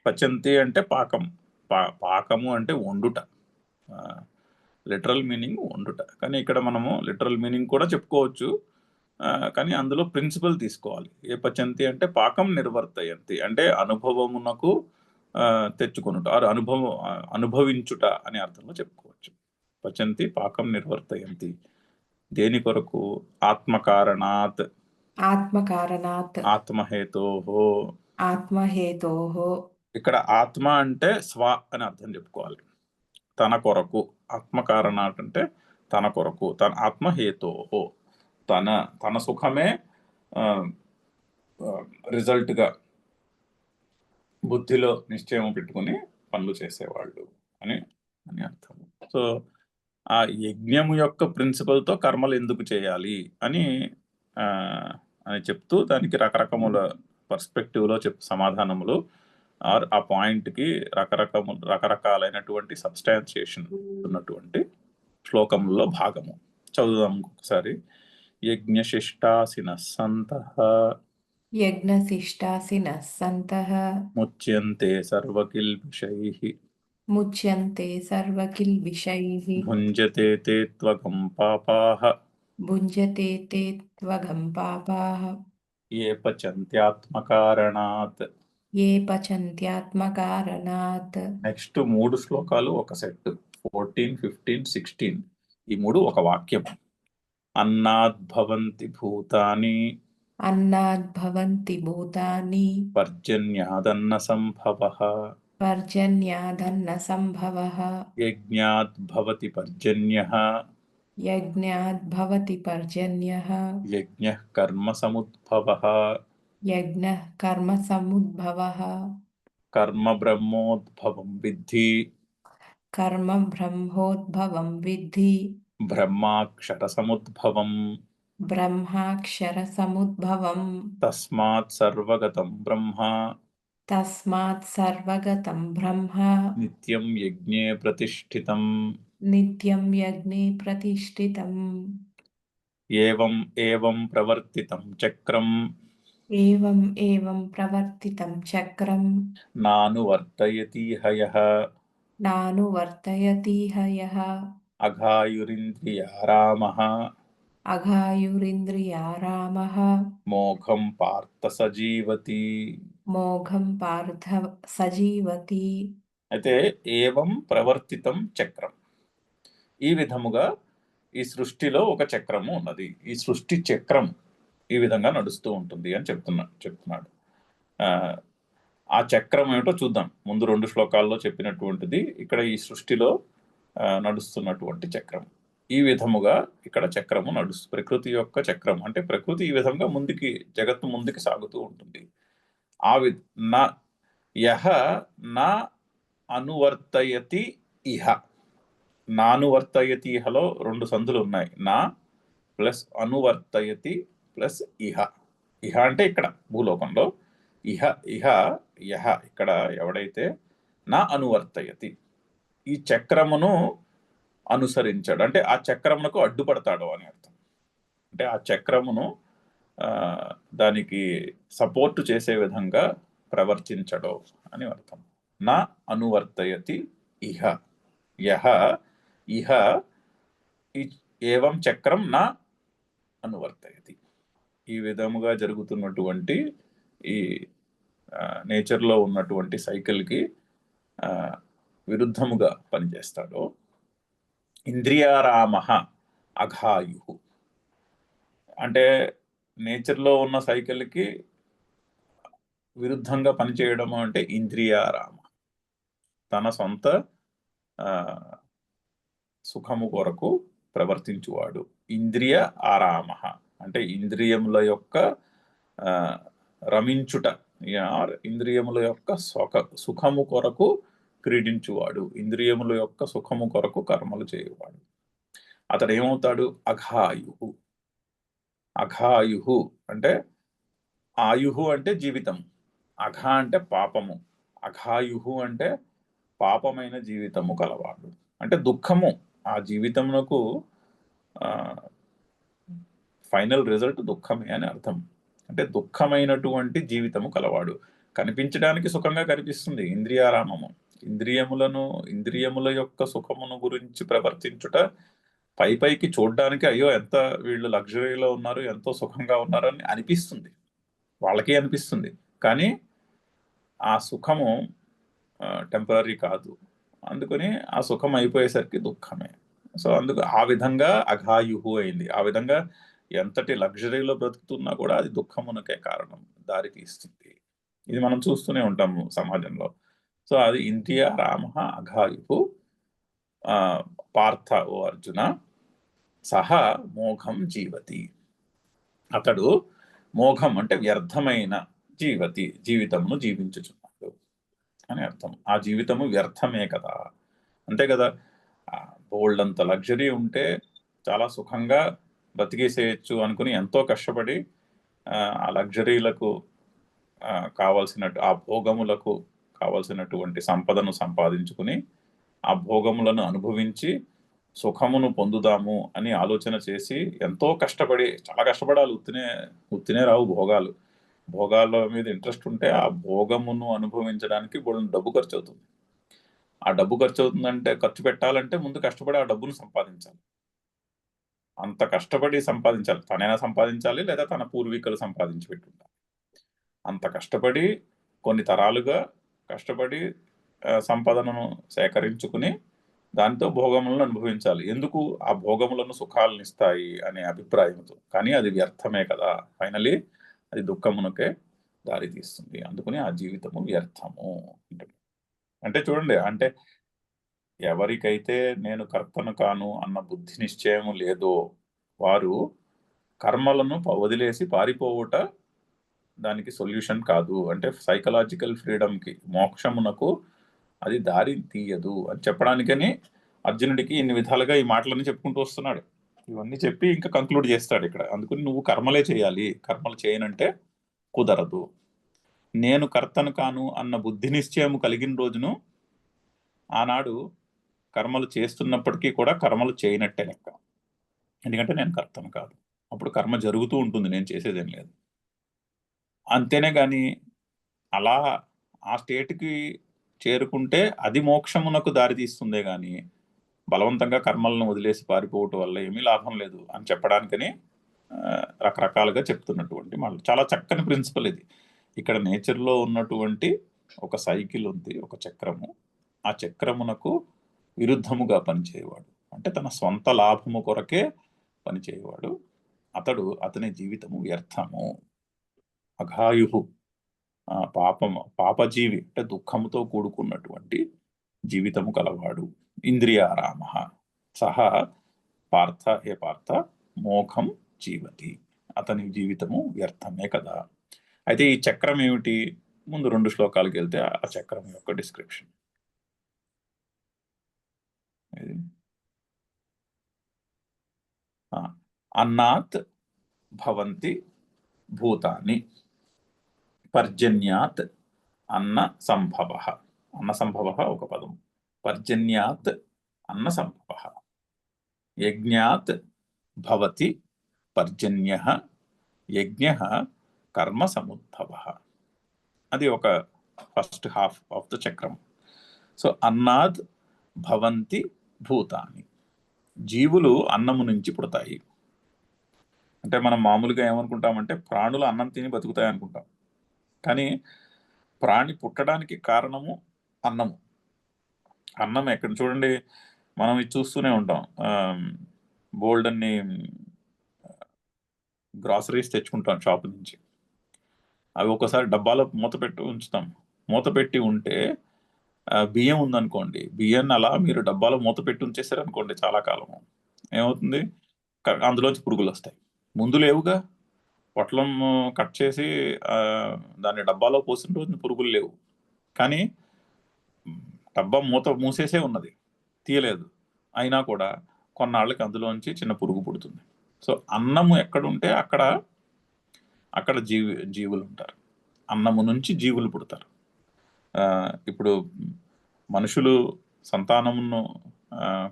A: పచంతి అంటే పాకము అంటే వండుట, లిటరల్ మీనింగ్ వండుట. కానీ ఇక్కడ మనము లిటరల్ మీనింగ్ కూడా చెప్పుకోవచ్చు, కానీ అందులో ప్రిన్సిపల్ తీసుకోవాలి. ఏ పచంతి అంటే పాకం నిర్వర్తయంతి అంటే అనుభవమునకు తెచ్చుకొనుట, అనుభవించుట అనే అర్థంలో చెప్పుకోవచ్చు. పచంతి పాకం నిర్వర్తయంతి. దేని కొరకు? ఆత్మకారణాత్ ఆత్మహేతోః. ఇక్కడ ఆత్మ అంటే స్వ అని అర్థం చెప్పుకోవాలి. తన కొరకు. ఆత్మకారణాత్ అంటే తన కొరకు, తన ఆత్మహేతోః తన సుఖమే రిజల్ట్గా బుద్ధిలో నిశ్చయం పెట్టుకుని పనులు చేసేవాళ్ళు అని అర్థం. సో ఆ యజ్ఞము యొక్క ప్రిన్సిపల్తో కర్మలు ఎందుకు చేయాలి అని చెప్తూ దానికి రకరకముల పర్స్పెక్టివ్లో సమాధానములు ఆర్ ఆ పాయింట్కి రకరకాలైనటువంటి సబ్స్టాన్సియేషన్ ఉన్నటువంటి శ్లోకములలో భాగము చదువుదాం ఒకసారి. యజ్ఞశిష్టాసినః సంతః ముచ్యంతే సర్వకిల్బిషైః భుంజతే తే త్వఘం పాపాః ఏ పచంత్యాత్మకారణాత్. నెక్స్ట్ 3 శ్లోకాలు ఒక సెట్, 14, 15, 16. ఈ 3 ఒక వాక్యం. అన్నాద్భవంతి భూతాని పర్జన్యాదన్న సంభవః యజ్ఞాద్భవతి పర్జన్యః యజ్ఞః కర్మ సముద్భవః కర్మ బ్రహ్మోద్భవం విద్ధి బ్రహ్మాక్షర సముద్భవం తస్మాత్ సర్వగతం బ్రహ్మ నిత్యం యజ్ఞే ప్రతిష్ఠితం. ఏవం ఏవం ప్రవర్తితం చక్రం నానువర్తయతీహ యః అఘాయురింద్రియారామః మోఘం పార్థ సజీవతి. అయితే ఏవం ప్రవర్తితం చక్రం, ఈ విధముగా ఈ సృష్టిలో ఒక చక్రము ఉన్నది. ఈ సృష్టి చక్రం ఈ విధంగా నడుస్తూ ఉంటుంది అని చెప్తున్నాడు. ఆ చక్రం ఏమిటో చూద్దాం. ముందు 2 శ్లోకాల్లో చెప్పినటువంటిది ఇక్కడ ఈ సృష్టిలో నడుస్తున్నటువంటి చక్రం. ఈ విధముగా ఇక్కడ చక్రము ప్రకృతి యొక్క చక్రం అంటే ప్రకృతి ఈ విధంగా జగత్తు ముందుకి సాగుతూ ఉంటుంది. ఆ వి నా యహ నా అనువర్తయతి ఇహ. నానువర్తయతి ఇహలో 2 సందులు ఉన్నాయి. నా ప్లస్ అనువర్తయతి ప్లస్ ఇహ. ఇహ అంటే ఇక్కడ భూలోకంలో, ఇహ ఇహ యహ ఇక్కడ ఎవడైతే నా అనువర్తయతి ఈ చక్రమును అనుసరించాడు, అంటే ఆ చక్రమునకు అడ్డుపడతాడు అని అర్థం. అంటే ఆ చక్రమును దానికి సపోర్ట్ చేసే విధంగా ప్రవర్తించడు అని అర్థం. నా అనువర్తయతి ఇహ యహ ఇహ ఏవం చక్రం నా అనువర్తయతి. ఈ విధముగా జరుగుతున్నటువంటి ఈ నేచర్లో ఉన్నటువంటి సైకిల్కి విరుద్ధముగా పనిచేస్తాడు. ఇంద్రియారామ అఘాయు అంటే నేచర్లో ఉన్న సైకిల్కి విరుద్ధంగా పనిచేయడము అంటే ఇంద్రియారామ, తన సొంత సుఖము కొరకు ప్రవర్తించువాడు. ఇంద్రియ ఆరామ అంటే ఇంద్రియముల యొక్క రమించుట, ఇంద్రియముల యొక్క సుఖము కొరకు క్రీడించువాడు, ఇంద్రియముల యొక్క సుఖము కొరకు కర్మలు చేయవాడు. అతడు ఏమవుతాడు? అఘాయు. అఘాయు అంటే ఆయుహు అంటే జీవితం, అఘ అంటే పాపము, అఘాయు అంటే పాపమైన జీవితము కలవాడు. అంటే దుఃఖము, ఆ జీవితమునకు ఫైనల్ రిజల్ట్ దుఃఖమే అని అర్థం. అంటే దుఃఖమైనటువంటి జీవితము కలవాడు. కనిపించడానికి సుఖంగా కనిపిస్తుంది ఇంద్రియారామము. ఇంద్రియముల యొక్క సుఖమును గురించి ప్రవర్తించుట పైకి చూడడానికి అయ్యో ఎంత వీళ్ళు లగ్జరీలో ఉన్నారు, ఎంతో సుఖంగా ఉన్నారని అనిపిస్తుంది, వాళ్ళకే అనిపిస్తుంది. కానీ ఆ సుఖము టెంపరీ కాదు, అందుకని ఆ సుఖం అయిపోయేసరికి దుఃఖమే. సో అందుకు ఆ విధంగా అఘాయుహు అయింది. ఆ విధంగా ఎంతటి లగ్జరీలో బ్రతుకుతున్నా కూడా అది దుఃఖమునకే కారణం, దారి తీస్తుంది. ఇది మనం చూస్తూనే ఉంటాము సమాజంలో. సో అది ఇంద్రియారామ అఘాయుహు పార్థ ఓ అర్జున సహ మోఘం జీవతి. అతడు మోఘం అంటే వ్యర్థమైన జీవితమును జీవించుచున్నాడు అని అర్థం. ఆ జీవితము వ్యర్థమే కదా, అంతే కదా. బోల్డంత లగ్జరీ ఉంటే చాలా సుఖంగా బతికేసేయచ్చు అనుకుని ఎంతో కష్టపడి ఆ లగ్జరీలకు ఆ భోగములకు కావలసినటువంటి సంపదను సంపాదించుకుని ఆ భోగములను అనుభవించి సుఖమును పొందుదాము అని ఆలోచన చేసి ఎంతో కష్టపడి, చాలా కష్టపడాలి, ఉత్తినే రావు భోగాలు. భోగాల మీద ఇంట్రెస్ట్ ఉంటే ఆ భోగమును అనుభవించడానికి డబ్బు ఖర్చు అవుతుంది. ఆ డబ్బు ఖర్చు అవుతుందంటే, ఖర్చు పెట్టాలంటే ముందు కష్టపడి ఆ డబ్బును సంపాదించాలి. అంత కష్టపడి సంపాదించాలి, తనైనా సంపాదించాలి లేదా తన పూర్వీకులు సంపాదించి పెట్టుంటారు. అంత కష్టపడి కొన్ని తరాలుగా కష్టపడి సంపదను సేకరించుకుని దాంతో భోగములను అనుభవించాలి. ఎందుకు? ఆ భోగములను సుఖాలను ఇస్తాయి అనే అభిప్రాయంతో. కానీ అది వ్యర్థమే కదా, ఫైనలీ అది దుఃఖమునకే దారి తీస్తుంది. అందుకని ఆ జీవితము వ్యర్థము అంటే చూడండి, అంటే ఎవరికైతే నేను కర్తను కాను అన్న బుద్ధి నిశ్చయము లేదో వారు కర్మలను వదిలేసి పారిపోవుట దానికి సొల్యూషన్ కాదు. అంటే సైకలాజికల్ ఫ్రీడమ్కి, మోక్షమునకు అది దారి తీయదు అని చెప్పడానికని అర్జునుడికి ఇన్ని విధాలుగా ఈ మాటలన్నీ చెప్పుకుంటూ వస్తున్నాడు. ఇవన్నీ చెప్పి ఇంకా కంక్లూడ్ చేస్తాడు ఇక్కడ. అందుకని నువ్వు కర్మలే చేయాలి, కర్మలు చేయనంటే కుదరదు. నేను కర్తను కాను అన్న బుద్ధి నిశ్చయము కలిగిన రోజును ఆనాడు కర్మలు చేస్తున్నప్పటికీ కూడా కర్మలు చేయనట్టే లెక్క. ఎందుకంటే నేను కర్తను కాదు. అప్పుడు కర్మ జరుగుతూ ఉంటుంది, నేను చేసేదేం లేదు. అంతేనే కానీ అలా ఆ స్టేట్కి చేరుకుంటే అది మోక్షమునకు దారి తీస్తుందే కానీ బలవంతంగా కర్మలను వదిలేసి పారిపోవటం వల్ల ఏమీ లాభం లేదు అని చెప్పడానికని రకరకాలుగా చెప్తున్నటువంటి చాలా చక్కని ప్రిన్సిపల్ ఇది. ఇక్కడ నేచర్లో ఉన్నటువంటి ఒక సైకిల్ ఉంది, ఒక చక్రము. ఆ చక్రమునకు విరుద్ధముగా పనిచేయవాడు, అంటే తన సొంత లాభము కొరకే పనిచేయవాడు, అతని జీవితము వ్యర్థము. అఘాయు పాపజీవి అంటే దుఃఖముతో కూడుకున్నటువంటి జీవితము కలవాడు. ఇంద్రియారామ సహా పార్థ, హే పార్థ మోఘం జీవతి, అతని జీవితము వ్యర్థమే కదా. అయితే ఈ చక్రం ఏమిటి? ముందు 2 శ్లోకాలకు వెళ్తే ఆ చక్రం యొక్క డిస్క్రిప్షన్ ఇది. అన్నాత్ భవంతి భూతాని పర్జన్యాత్ అన్న సంభవ. అన్న సంభవ ఒక పదం. పర్జన్యాత్ అన్న సంభవ. యజ్ఞాత్ భవతి పర్జన్యః యజ్ఞః కర్మ సముద్భవ. అది ఒక ఫస్ట్ హాఫ్ ఆఫ్ ద చక్రం. సో అన్నాద్ భవంతి భూతాని, జీవులు అన్నము నుంచి పుడతాయి. అంటే మనం మామూలుగా ఏమనుకుంటామంటే ప్రాణులు అన్నం తిని బతుకుతాయి అనుకుంటాం. కానీ ప్రాణి పుట్టడానికి కారణము అన్నము. అన్నం ఎక్కడ చూడండి, మనం ఇది చూస్తూనే ఉంటాం. బోల్డ్ అన్ని గ్రాసరీస్ తెచ్చుకుంటాం షాప్ నుంచి. అవి ఒకసారి డబ్బాలో మూత పెట్టి ఉంచుతాం. మూత పెట్టి ఉంటే బియ్యం ఉందనుకోండి, బియ్యాన్ని అలా మీరు డబ్బాలో మూత పెట్టి ఉంచేసారు అనుకోండి చాలా కాలము, ఏమవుతుంది? అందులోంచి పురుగులు వస్తాయి. ముందు లేవుగా, పొట్లం కట్ చేసి దాన్ని డబ్బాలో పోసిన రోజున పురుగులు లేవు. కానీ డబ్బా మూత మూసేసే ఉన్నది, తీయలేదు. అయినా కూడా కొన్నాళ్ళకి అందులోంచి చిన్న పురుగు పుడుతుంది. సో అన్నము ఎక్కడుంటే అక్కడ జీవులు ఉంటారు. అన్నము నుంచి జీవులు పుడతారు. ఇప్పుడు మనుషులు సంతానమును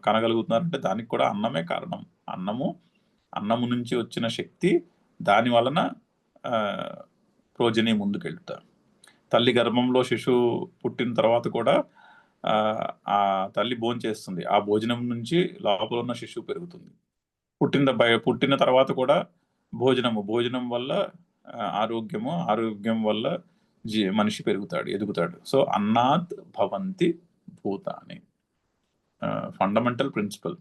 A: కనగలుగుతున్నారంటే దానికి కూడా అన్నమే కారణం. అన్నము నుంచి వచ్చిన శక్తి, దాని వలన ప్రోజని ముందుకెళ్తారు. తల్లి గర్భంలో శిశువు పుట్టిన తర్వాత కూడా ఆ తల్లి భోంచేస్తుంది. ఆ భోజనం నుంచి లోపల ఉన్న శిశువు పెరుగుతుంది. పుట్టిన తర్వాత కూడా భోజనం వల్ల ఆరోగ్యం వల్ల మనిషి పెరుగుతాడు, ఎదుగుతాడు. సో అన్నాత్ భవంతి భూతాని, ఫండమెంటల్ ప్రిన్సిపల్.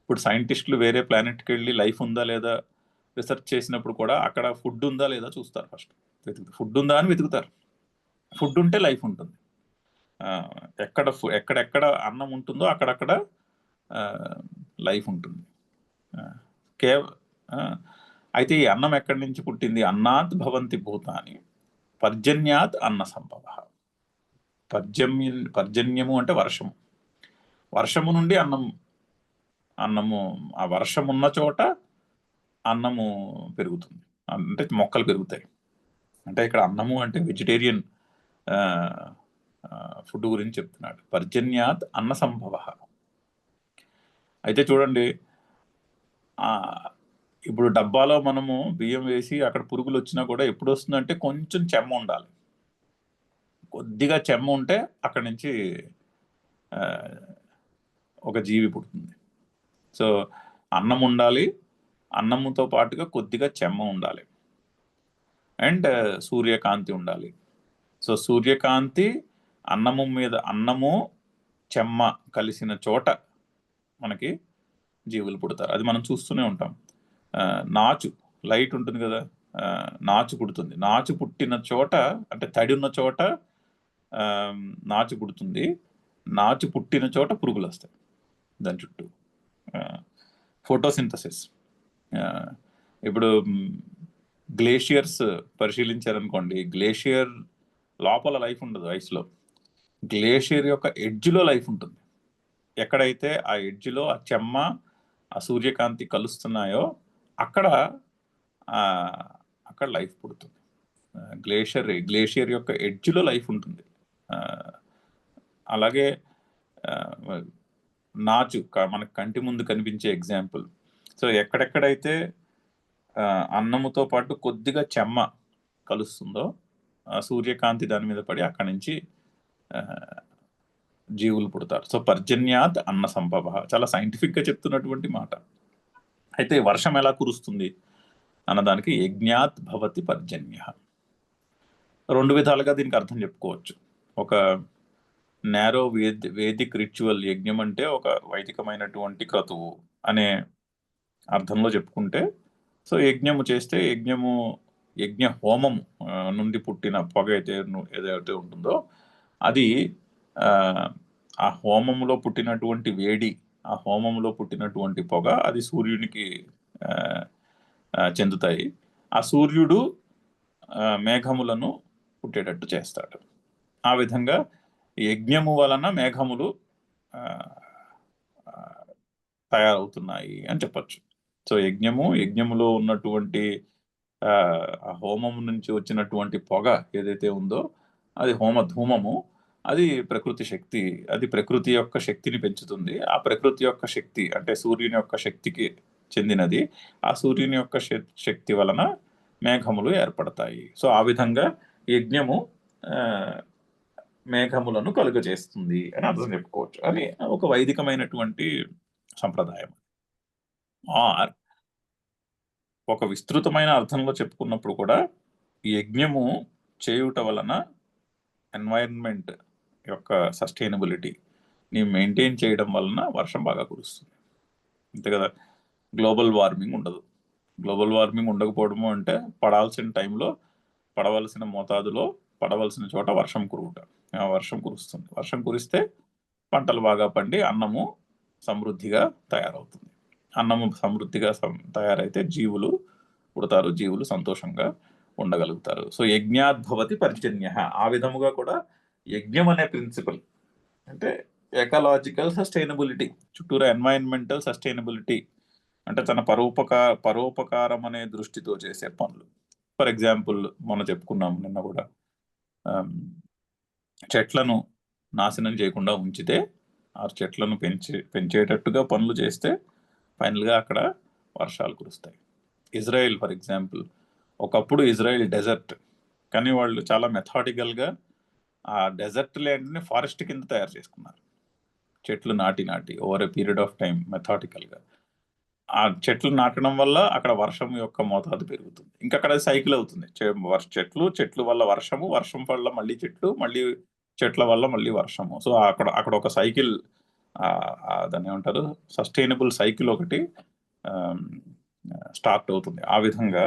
A: ఇప్పుడు సైంటిస్టులు వేరే ప్లానెట్కి వెళ్ళి లైఫ్ ఉందా లేదా రీసెర్చ్ చేసినప్పుడు కూడా అక్కడ ఫుడ్ ఉందా లేదా చూస్తారు. ఫస్ట్ ఫుడ్ ఉందా అని వెతుకుతారు. ఫుడ్ ఉంటే లైఫ్ ఉంటుంది. ఎక్కడెక్కడ అన్నం ఉంటుందో అక్కడక్కడ లైఫ్ ఉంటుంది. అయితే ఈ అన్నం ఎక్కడి నుంచి పుట్టింది? అన్నాత్ భవంతి భూతాని పర్జన్యాత్ అన్న సంభవ. పర్జన్యము అంటే వర్షము నుండి అన్నము ఆ వర్షం ఉన్న చోట అన్నము పెరుగుతుంది, అంటే మొక్కలు పెరుగుతాయి. అంటే ఇక్కడ అన్నము అంటే వెజిటేరియన్ ఫుడ్ గురించి చెప్తున్నాడు. పర్జన్యాత్ అన్న సంభవ. అయితే చూడండి, ఇప్పుడు డబ్బాలో మనము బియ్యం వేసి అక్కడ పురుగులు వచ్చినా కూడా ఎప్పుడు వస్తుందంటే కొంచెం చెమ్మ ఉండాలి. కొద్దిగా చెమ్మ ఉంటే అక్కడి నుంచి ఒక జీవి పుడుతుంది. సో అన్నం ఉండాలి, అన్నముతో పాటుగా కొద్దిగా చెమ్మ ఉండాలి, అండ్ సూర్యకాంతి ఉండాలి. సో సూర్యకాంతి అన్నము చెమ్మ కలిసిన చోట మనకి జీవులు పుడతారు. అది మనం చూస్తూనే ఉంటాం. నాచు లైట్ ఉంటుంది కదా, నాచు పుడుతుంది. నాచు పుట్టిన చోట, అంటే తడి ఉన్న చోట నాచు పుడుతుంది. నాచు పుట్టిన చోట పురుగులు వస్తాయి దాని చుట్టూ. ఫోటోసింథసిస్. ఇప్పుడు గ్లేషియర్స్ పరిశీలించారనుకోండి, గ్లేషియర్ లోపల లైఫ్ ఉండదు ఐస్లో. గ్లేషియర్ యొక్క ఎడ్జ్లో లైఫ్ ఉంటుంది. ఎక్కడైతే ఆ ఎడ్జ్లో ఆ చెమ్మ ఆ సూర్యకాంతి కలుస్తున్నాయో అక్కడ లైఫ్ పుడుతుంది. గ్లేషియర్ యొక్క ఎడ్జ్లో లైఫ్ ఉంటుంది. అలాగే నాచు మనకు కంటి ముందు కనిపించే ఎగ్జాంపుల్. సో ఎక్కడెక్కడైతే అన్నముతో పాటు కొద్దిగా చెమ్మ కలుస్తుందో ఆ సూర్యకాంతి దాని మీద పడి అక్కడి నుంచి జీవులు పుడతారు. సో పర్జన్యాత్ అన్న సంభవ చాలా సైంటిఫిక్గా చెప్తున్నటువంటి మాట. అయితే వర్షం ఎలా కురుస్తుంది అన్నదానికి యజ్ఞాత్ భవతి పర్జన్య. 2 విధాలుగా దీనికి అర్థం చెప్పుకోవచ్చు. ఒక నేరో వేదిక్ రిచువల్, యజ్ఞం అంటే ఒక వైదికమైనటువంటి క్రతువు అనే అర్థంలో చెప్పుకుంటే, సో యజ్ఞము చేస్తే యజ్ఞ హోమము నుండి పుట్టిన పొగ ఏదైతే ఉంటుందో అది ఆ హోమంలో పుట్టినటువంటి వేడి, ఆ హోమంలో పుట్టినటువంటి పొగ అది సూర్యునికి చెందుతాయి. ఆ సూర్యుడు మేఘములను పుట్టేటట్టు చేస్తాడు. ఆ విధంగా యజ్ఞము వలన మేఘములు ఆ, ఆ, తయారవుతున్నాయి అని చెప్పొచ్చు. సో యజ్ఞములో ఉన్నటువంటి ఆ హోమం నుంచి వచ్చినటువంటి పొగ ఏదైతే ఉందో అది హోమ ధూమము, అది ప్రకృతి శక్తి, అది ప్రకృతి యొక్క శక్తిని పెంచుతుంది. ఆ ప్రకృతి యొక్క శక్తి అంటే సూర్యుని యొక్క శక్తికి చెందినది. ఆ సూర్యుని యొక్క శక్తి వలన మేఘములు ఏర్పడతాయి. సో ఆ విధంగా యజ్ఞము ఆ, మేఘములను కలుగజేస్తుంది అని అర్థం చెప్పుకోవచ్చు. అని ఒక వైదికమైనటువంటి సంప్రదాయం. ఆర్ ఒక విస్తృతమైన అర్థంలో చెప్పుకున్నప్పుడు కూడా యజ్ఞము చేయుట వలన ఎన్వైరన్మెంట్ యొక్క సస్టైనబిలిటీ ని మెయింటైన్ చేయడం వలన వర్షం బాగా కురుస్తుంది. అంతే కదా. గ్లోబల్ వార్మింగ్ ఉండదు. గ్లోబల్ వార్మింగ్ ఉండకపోవడము అంటే పడాల్సిన టైంలో పడవలసిన మోతాదులో పడవలసిన చోట వర్షం కురువుట. ఆ వర్షం కురుస్తుంది. వర్షం కురిస్తే పంటలు బాగా పండి అన్నము సమృద్ధిగా తయారవుతుంది. అన్నము సమృద్ధిగా తయారైతే జీవులు పుడతారు, జీవులు సంతోషంగా ఉండగలుగుతారు. సో యజ్ఞాద్భవతి పర్జన్య. ఆ విధముగా కూడా యజ్ఞం అనే ప్రిన్సిపల్ అంటే ఎకలాజికల్ సస్టైనబిలిటీ, చుట్టూరా ఎన్వైరన్మెంటల్ సస్టైనబిలిటీ అంటే తన పరోపకారం అనే దృష్టితో చేసే పనులు. ఫర్ ఎగ్జాంపుల్ మొన్న చెప్పుకున్నాం నిన్న కూడా, చెట్లను నాశనం చేయకుండా ఉంచితే ఆ చెట్లను పెంచేటట్టుగా పనులు చేస్తే ఫైనల్గా అక్కడ వర్షాలు కురుస్తాయి. ఇజ్రాయెల్ ఫర్ ఎగ్జాంపుల్, ఒకప్పుడు ఇజ్రాయెల్ డెజర్ట్, కానీ వాళ్ళు చాలా మెథాడికల్గా ఆ డెజర్ట్ ల్యాండ్ని ఫారెస్ట్ కింద తయారు చేసుకున్నారు. చెట్లు నాటి over a period of time మెథాడికల్గా ఆ చెట్లు నాటడం వల్ల అక్కడ వర్షం యొక్క మోతాదు పెరుగుతుంది. ఇంకా అక్కడ సైకిల్ అవుతుంది. చెట్లు వల్ల వర్షము, వర్షం వల్ల మళ్ళీ చెట్లు, మళ్ళీ చెట్ల వల్ల మళ్ళీ వర్షము. సో అక్కడ ఒక సైకిల్, దాన్ని ఏమంటారు, సస్టైనబుల్ సైకిల్ ఒకటి స్టార్ట్ అవుతుంది. ఆ విధంగా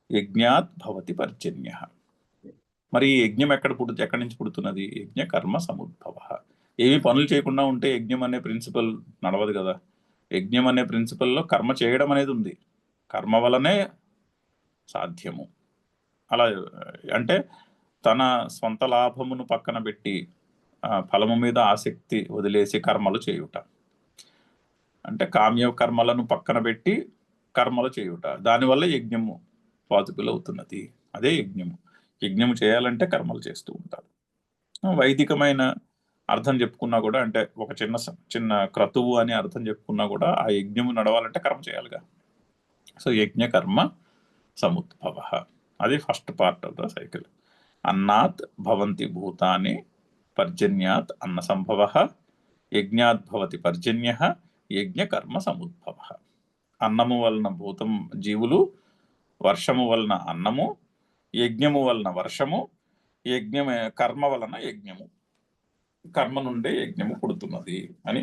A: యజ్ఞాత్ భవతి పర్జన్య. మరి ఈ యజ్ఞం ఎక్కడి నుంచి పుడుతున్నది? యజ్ఞ కర్మ సముద్భవ. ఏమి పనులు చేయకుండా ఉంటే యజ్ఞం అనే ప్రిన్సిపల్ నడవదు కదా. యజ్ఞం అనే ప్రిన్సిపల్లో కర్మ చేయడం అనేది ఉంది. కర్మ వలనే సాధ్యము. అలా అంటే తన సొంత లాభమును పక్కన పెట్టి ఫలము మీద ఆసక్తి వదిలేసి కర్మలు చేయుట, అంటే కామ్య కర్మలను పక్కన పెట్టి కర్మలు చేయుట, దానివల్ల యజ్ఞము పాతుకులు అవుతున్నది. అదే యజ్ఞము. యజ్ఞము చేయాలంటే కర్మలు చేస్తూ ఉంటారు. వైదికమైన అర్థం చెప్పుకున్నా కూడా, అంటే ఒక చిన్న క్రతువు అని అర్థం చెప్పుకున్నా కూడా, ఆ యజ్ఞము నడవాలంటే కర్మ చేయాలిగా. సో యజ్ఞ కర్మ సముద్భవ, అది first part of the cycle. అన్నాత్ భవంతి భూతాని పర్జన్యాత్ అన్న సంభవ, యజ్ఞాత్ భవతి పర్జన్య, యజ్ఞ కర్మ సముద్భవ. అన్నము వలన భూతం జీవులు, వర్షము వలన అన్నము, యజ్ఞము వలన వర్షము, కర్మ వలన యజ్ఞము, కర్మ నుండే యజ్ఞము పుడుతున్నది అని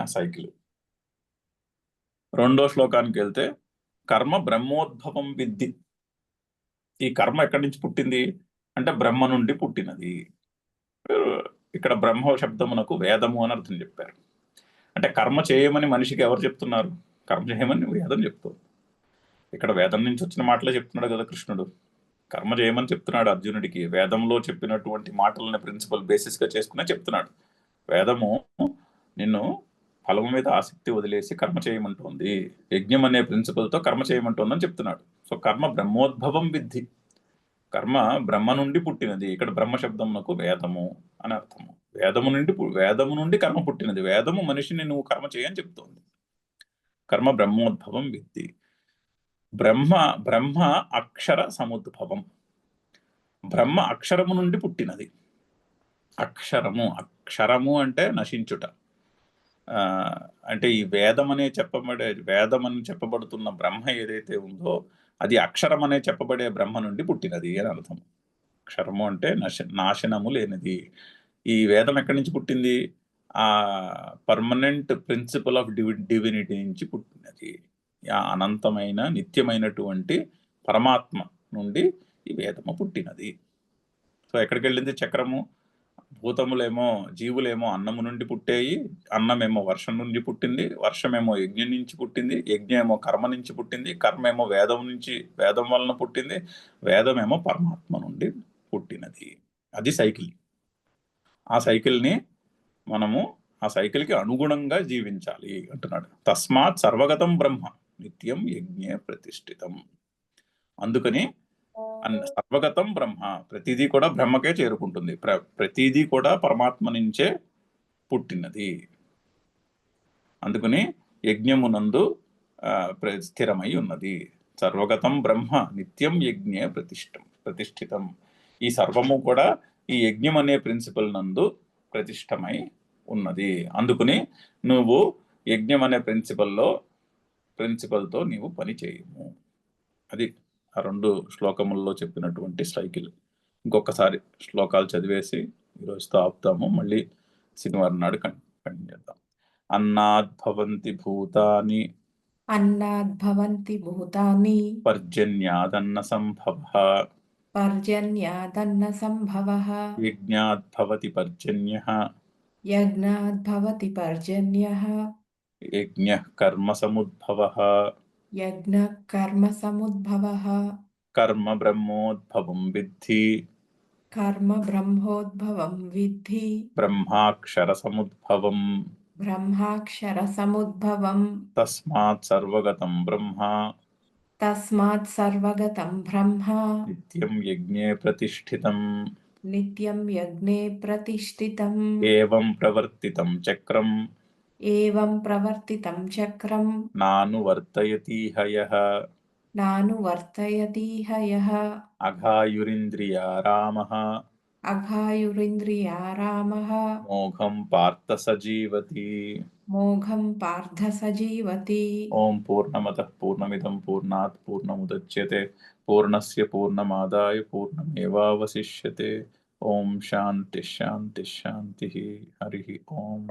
A: ఆ సైకిల్. రెండో శ్లోకానికి వెళ్తే, కర్మ బ్రహ్మోద్భవం విద్ధి. ఈ కర్మ ఎక్కడి నుంచి పుట్టింది అంటే బ్రహ్మ నుండి పుట్టినది. ఇక్కడ బ్రహ్మ శబ్దమునకు వేదము అని అర్థం చెప్పారు. అంటే కర్మ చేయమని మనిషికి ఎవరు చెప్తున్నారు? కర్మ చేయమని వేదం చెప్తుంది. ఇక్కడ వేదం నుంచి వచ్చిన మాటలే చెప్తున్నాడు కదా కృష్ణుడు. కర్మ చేయమని చెప్తున్నాడు అర్జునుడికి. వేదంలో చెప్పినటువంటి మాటలని ప్రిన్సిపల్ బేసిస్ గా చేసుకునే చెప్తున్నాడు. వేదము నిన్ను ఫలము మీద ఆసక్తి వదిలేసి కర్మ చేయమంటోంది, యజ్ఞం అనే ప్రిన్సిపల్ తో కర్మ చేయమంటోందని చెప్తున్నాడు. సో కర్మ బ్రహ్మోద్భవం విద్ధి. కర్మ బ్రహ్మ నుండి పుట్టినది. ఇక్కడ బ్రహ్మ శబ్దమునకు వేదము అని అర్థము. వేదము నుండి కర్మ పుట్టినది. వేదము మనిషిని నువ్వు కర్మ చేయని చెప్తోంది. కర్మ బ్రహ్మోద్భవం విద్ధి. బ్రహ్మ అక్షర సముద్భవం. బ్రహ్మ అక్షరము నుండి పుట్టినది. అక్షరము అంటే నశించుట. అంటే ఈ వేదమని చెప్పబడుతున్న బ్రహ్మ ఏదైతే ఉందో అది అక్షరం అనే చెప్పబడే బ్రహ్మ నుండి పుట్టినది అని అర్థం. అక్షరము అంటే నాశనము లేనిది. ఈ వేదం ఎక్కడి నుంచి పుట్టింది? ఆ పర్మనెంట్ ప్రిన్సిపల్ ఆఫ్ డివినిటీ నుంచి పుట్టినది. అనంతమైన నిత్యమైనటువంటి పరమాత్మ నుండి ఈ వేదము పుట్టినది. సో ఎక్కడికి వెళ్ళింది చక్రము? భూతములేమో జీవులేమో అన్నము నుండి పుట్టేయి, అన్నమేమో వర్షం నుండి పుట్టింది, వర్షమేమో యజ్ఞం నుంచి పుట్టింది, యజ్ఞమేమో కర్మ నుంచి పుట్టింది, కర్మేమో వేదం వలన పుట్టింది, వేదమేమో పరమాత్మ నుండి పుట్టినది. అది సైకిల్. ఆ సైకిల్ని మనము ఆ సైకిల్కి అనుగుణంగా జీవించాలి అంటున్నాడు. తస్మాత్ సర్వగతం బ్రహ్మ నిత్యం యజ్ఞే ప్రతిష్ఠితం. అందుకని సర్వగతం బ్రహ్మ, ప్రతిదీ కూడా బ్రహ్మకే చేరుకుంటుంది. ప్రతిదీ కూడా పరమాత్మ నుంచే పుట్టినది. అందుకని యజ్ఞమునందు స్థిరమై ఉన్నది. సర్వగతం బ్రహ్మ నిత్యం యజ్ఞే ప్రతిష్ఠితం. ఈ సర్వము కూడా ఈ యజ్ఞం అనే ప్రిన్సిపల్ నందు ప్రతిష్టమై ఉన్నది. అందుకని నువ్వు యజ్ఞం అనే ప్రిన్సిపల్తో నీవు పని చేయము. అది ఆ 2 శ్లోకముల్లో చెప్పినటువంటి సైకిల్. ఇంకొకసారి శ్లోకాలు చదివేసి ఈరోజుతో ఆపుతాము. మళ్ళీ శనివారం నాడు కంటిన్యూ చేద్దాం. అన్నాద్భవంతి భూతాని
B: అన్నాద్భవంతి భూతాని
A: పర్జన్యాదన్న సంభవ
B: పర్జన్యాదన్న సంభవః
A: యజ్ఞాద్భవతి పర్జన్యః
B: యజ్ఞాద్భవతి పర్జన్యః
A: యజ్ఞః కర్మ సముద్భవః
B: యజ్ఞః కర్మ సముద్భవః
A: కర్మ బ్రహ్మోద్భవం విద్ధి
B: కర్మ బ్రహ్మోద్భవం విద్ధి
A: బ్రహ్మాక్షర సముద్భవం
B: బ్రహ్మాక్షర సముద్భవం
A: తస్మాత్ సర్వగతం బ్రహ్మ
B: తస్మాత్ సర్వగతం బ్రహ్మ
A: నిత్యం యజ్ఞే ప్రతిష్ఠితం.
B: నిత్యం యజ్ఞే ప్రతిష్ఠితం.
A: ఏవం ప్రవర్తితం చక్రం
B: ఏవం ప్రవర్తితం చక్రం
A: నానువర్తయతీహ యః
B: నానువర్తయతీహ యః
A: అఘాయురింద్రియారామః
B: అఘాయురింద్రియారామః
A: మోఘం పార్థ సజీవతి.
B: మోఘం పార్థ సజీవతి.
A: ఓం పూర్ణమదః పూర్ణమిదం పూర్ణాత్ పూర్ణముదచ్యతే పూర్ణస్య పూర్ణమాదాయ పూర్ణమేవావశిష్యతే. ఓం శాంతి శాంతి శాంతి. హరి ఓం.